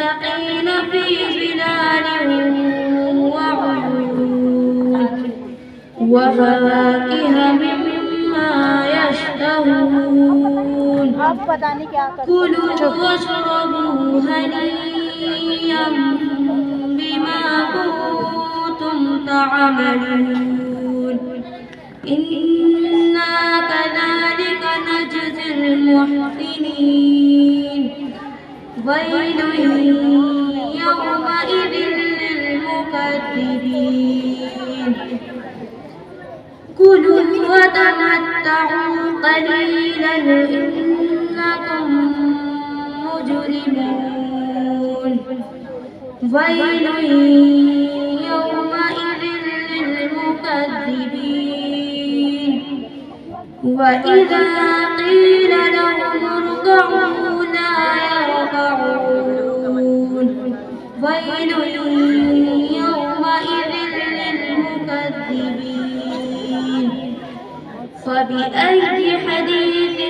للمتقين في ظلال وعيون وفواكه مما يشتهون كلوا واشربوا هنيئا بما كنتم تعملون إنا كذلك نجزي المحسنين ويل يومئذ للمكذبين كلوا وتمتعوا قليلا إنكم مجرمون ويل يومئذ للمكذبين وإذا قيل لهم اركعوا لا يركعون ويل يومئذ للمكذبين فبأي حديث